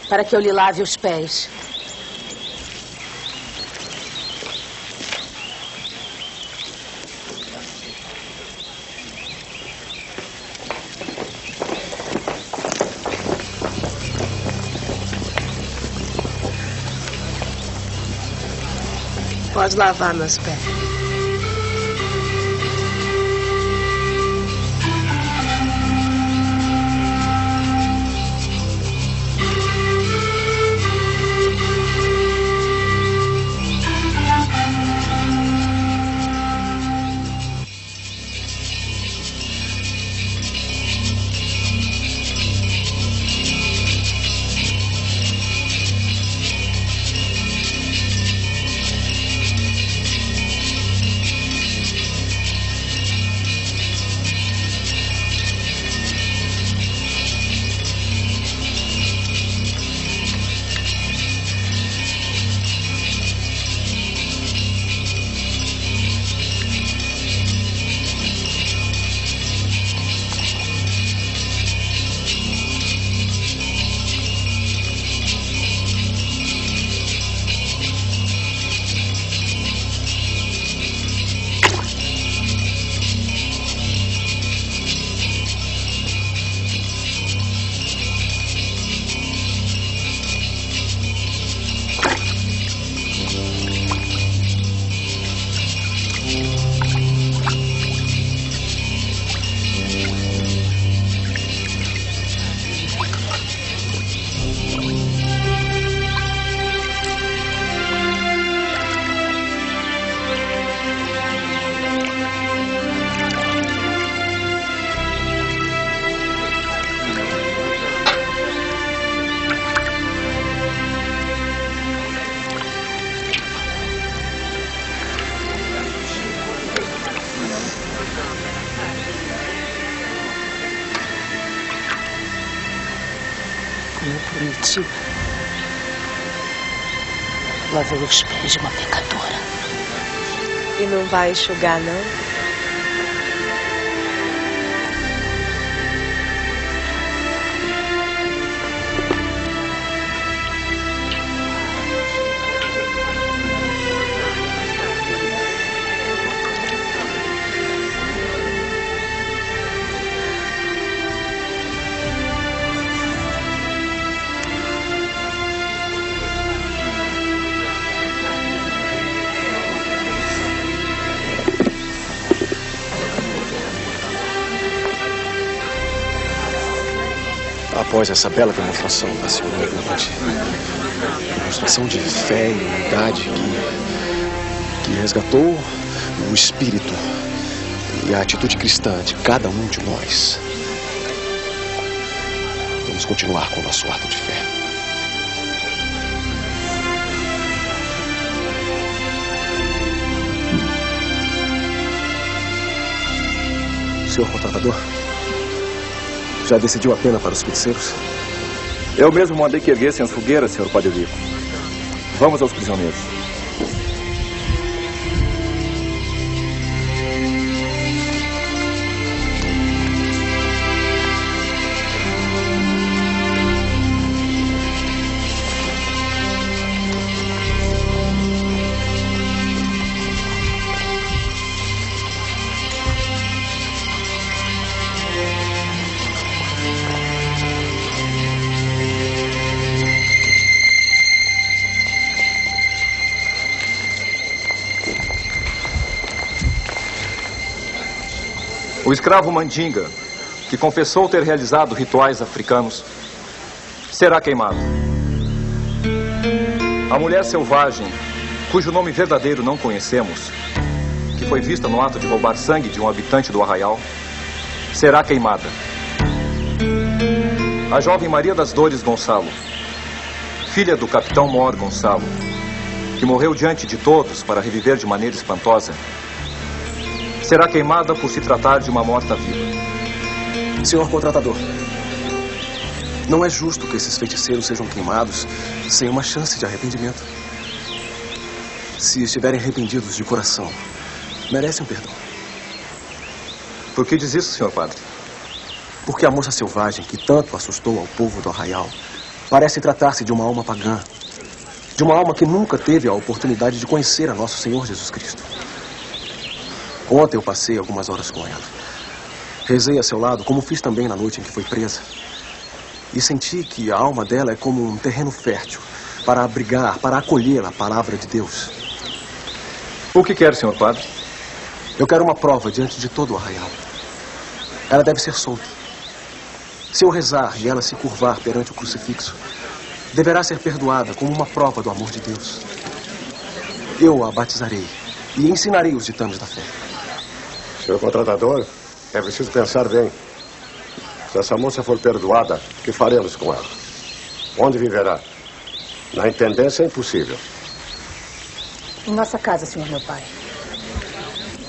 para que eu lhe lave os pés. Pode lavar meus pés. Eu prometi lavar os pés de uma pecadora. E não vai enxugar, não? Após essa bela demonstração da senhora Edith, demonstração de fé e unidade que resgatou o espírito e a atitude cristã de cada um de nós, vamos continuar com o nosso ato de fé. Senhor contratador, já decidiu a pena para os feiticeiros? Eu mesmo mandei que erguessem as fogueiras, senhor Padre Vico. Vamos aos prisioneiros. O escravo Mandinga, que confessou ter realizado rituais africanos, será queimado. A mulher selvagem, cujo nome verdadeiro não conhecemos, que foi vista no ato de roubar sangue de um habitante do arraial, será queimada. A jovem Maria das Dores Gonçalo, filha do capitão Mor Gonçalo, que morreu diante de todos para reviver de maneira espantosa, será queimada por se tratar de uma morta-viva. Senhor contratador, não é justo que esses feiticeiros sejam queimados sem uma chance de arrependimento. Se estiverem arrependidos de coração, merecem um perdão. Por que diz isso, senhor padre? Porque a moça selvagem que tanto assustou ao povo do arraial parece tratar-se de uma alma pagã. De uma alma que nunca teve a oportunidade de conhecer a nosso Senhor Jesus Cristo. Ontem eu passei algumas horas com ela. Rezei a seu lado, como fiz também na noite em que foi presa. E senti que a alma dela é como um terreno fértil para abrigar, para acolher a palavra de Deus. O que quer, senhor padre? Eu quero uma prova diante de todo o arraial. Ela deve ser solta. Se eu rezar e ela se curvar perante o crucifixo, deverá ser perdoada como uma prova do amor de Deus. Eu a batizarei e ensinarei os ditames da fé. Senhor contratador, é preciso pensar bem. Se essa moça for perdoada, o que faremos com ela? Onde viverá? Na intendência é impossível. Em nossa casa, senhor meu pai.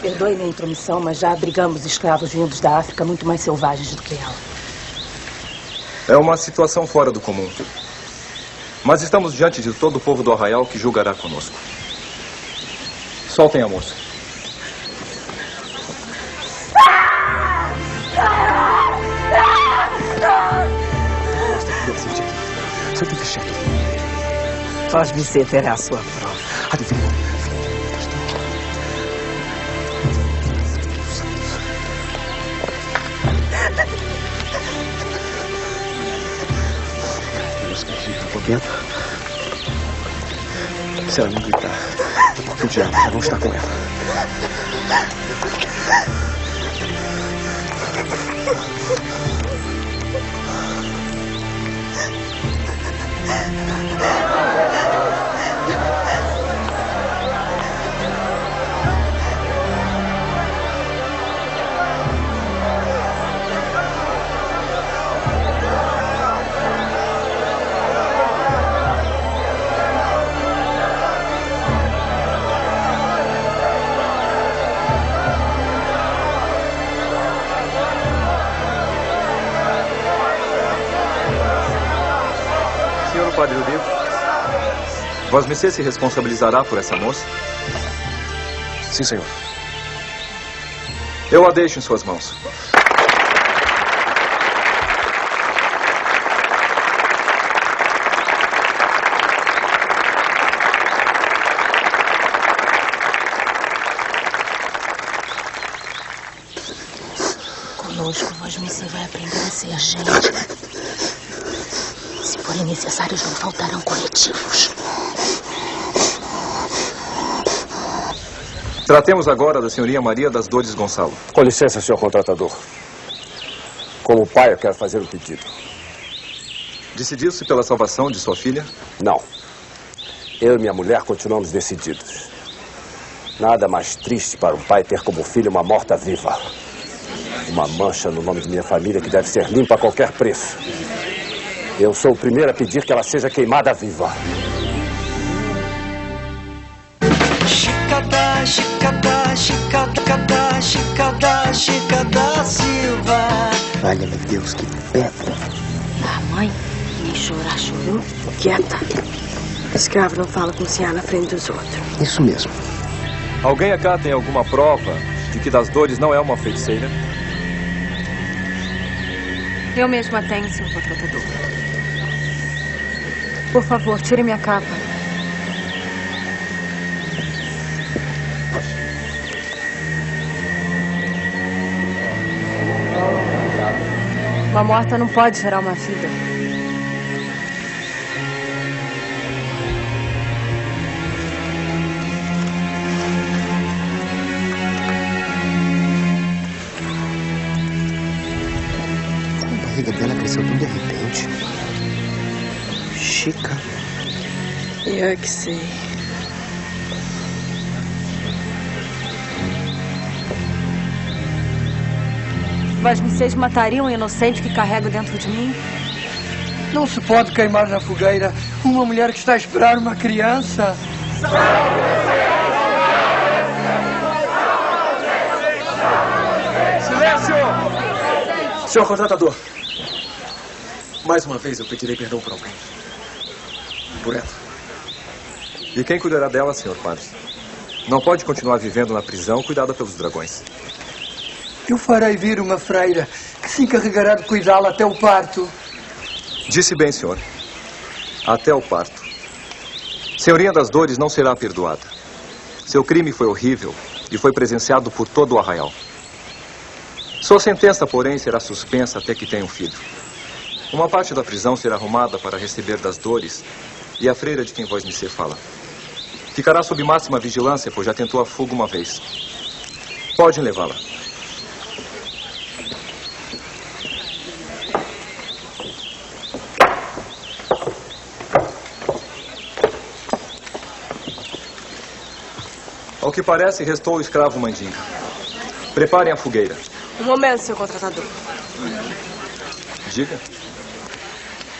Perdoe minha intromissão, mas já abrigamos escravos vindos da África muito mais selvagens do que ela. É uma situação fora do comum. Mas estamos diante de todo o povo do arraial que julgará conosco. Soltem a moça. Senta aqui, chefe. Vosmecê terá a sua prova. Adivinha? Se ela não gritar, é porque o diabo já não está com ela. Padre Eurico, vosmecê se responsabilizará por essa moça? Sim, senhor. Eu a deixo em suas mãos. Conosco, vosmecê vai aprender a ser gente. Se forem necessários, não faltarão coletivos. Tratemos agora da senhoria Maria das Dores Gonçalo. Com licença, senhor contratador. Como pai, eu quero fazer um pedido. Decidiu-se pela salvação de sua filha? Não. Eu e minha mulher continuamos decididos. Nada mais triste para um pai ter como filho uma morta-viva. Uma mancha no nome de minha família que deve ser limpa a qualquer preço. Eu sou o primeiro a pedir que ela seja queimada viva. Chicada, chicada, chicada, chicada, chicada Silva. Valha-me Deus, que pedra. A mãe, nem chorar, chorou. Quieta. Escravo não fala com se na frente dos outros. Isso mesmo. Alguém acá tem alguma prova de que das Dores não é uma feiticeira? Eu mesma tenho, senhor contratador. Por favor, tire minha capa. Uma morta não pode gerar uma vida. A barriga dela cresceu tão de repente. Chica. Eu é que sei. Vosmecês matariam um inocente que carrego dentro de mim? Não se pode queimar na fogueira uma mulher que está a esperar uma criança. Silêncio! Senhor contratador, mais uma vez eu pedirei perdão por alguém. Por ela. E quem cuidará dela, senhor padre? Não pode continuar vivendo na prisão cuidada pelos dragões. Eu farei vir uma freira que se encarregará de cuidá-la até o parto. Disse bem, senhor. Até o parto. Senhorinha das Dores não será perdoada. Seu crime foi horrível e foi presenciado por todo o arraial. Sua sentença, porém, será suspensa até que tenha um filho. Uma parte da prisão será arrumada para receber das Dores e a freira de quem vós me fala. Ficará sob máxima vigilância, pois já tentou a fuga uma vez. Podem levá-la. Ao que parece, restou o escravo Mandinga. Preparem a fogueira. Um momento, seu contratador. Diga.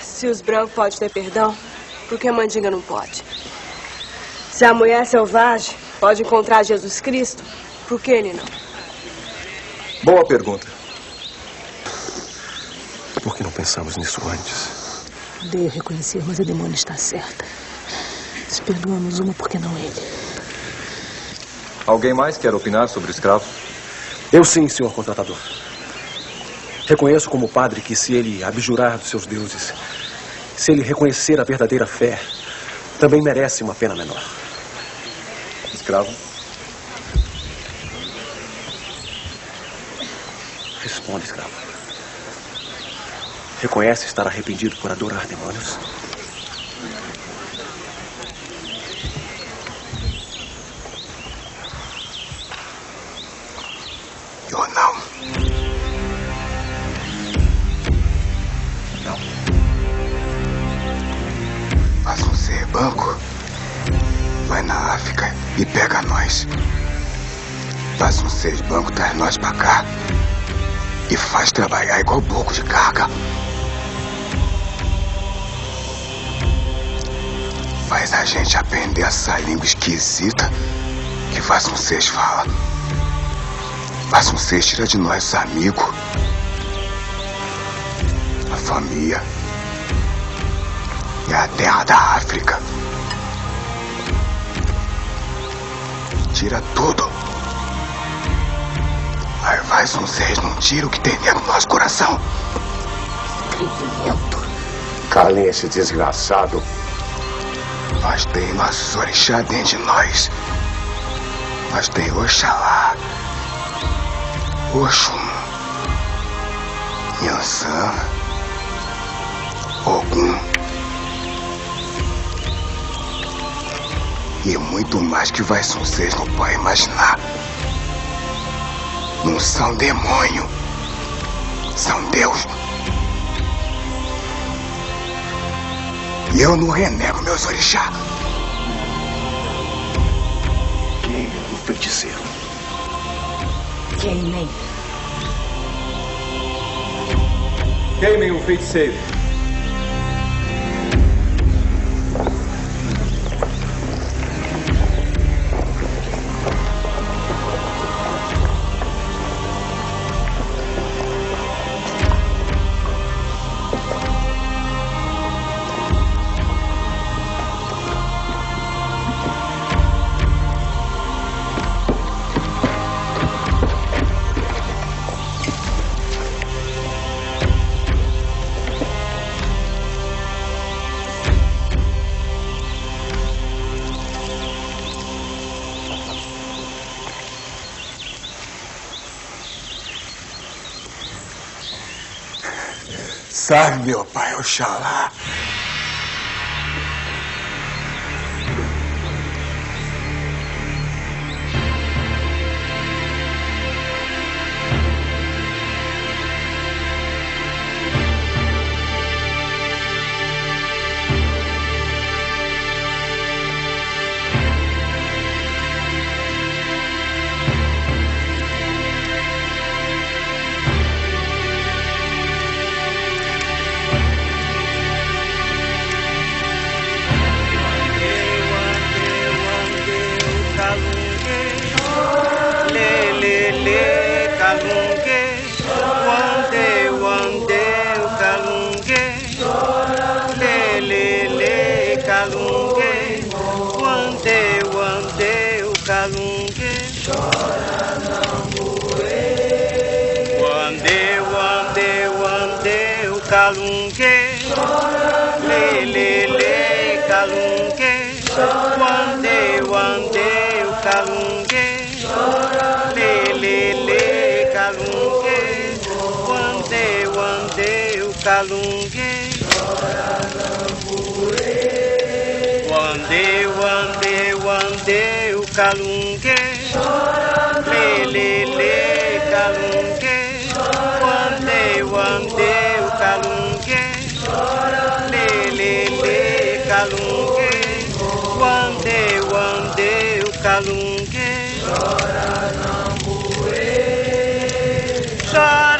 Se os brancos podem ter perdão, por que a Mandinga não pode? Se a mulher selvagem pode encontrar Jesus Cristo, por que ele não? Boa pergunta. Por que não pensamos nisso antes? Odeio reconhecer, mas a demônio está certa. Se perdoamos uma, por que não ele? Alguém mais quer opinar sobre o escravo? Eu sim, senhor contratador. Reconheço como padre que se ele abjurar dos seus deuses, se ele reconhecer a verdadeira fé, também merece uma pena menor. Escravo? Responde, escravo. Reconhece estar arrependido por adorar demônios? Eu não. Não. Faz um ser banco. Vai na África e pega nós. Faz um ser banco, traz nós pra cá. E faz trabalhar igual bloco de carga. Faz a gente aprender essa língua esquisita que Vasconcelos fala. Vasconcelos tira de nós os amigos, a família e a terra da África. Tira tudo. Aí Vasconcelos não tira o que tem dentro do nosso coração. Calem esse desgraçado. Nós tem nossos orixá dentro de nós. Nós tem Oxalá, Oxum, Yansan, Ogum e muito mais que vocês não podem imaginar. Não são demônio, são Deus. E eu não renego meus orixá. Quem é o feiticeiro? Queimem. Queimem o feiticeiro. Sabe, meu pai, Oxalá. Chora não morrer. lê, calungue. Wande, o calungue. Lê, calungue. Wande, o calungue. Wande, o calungue. Lê, calungue. Wande, o calungue. Lê, calungue. Wande, o calungue. Chora,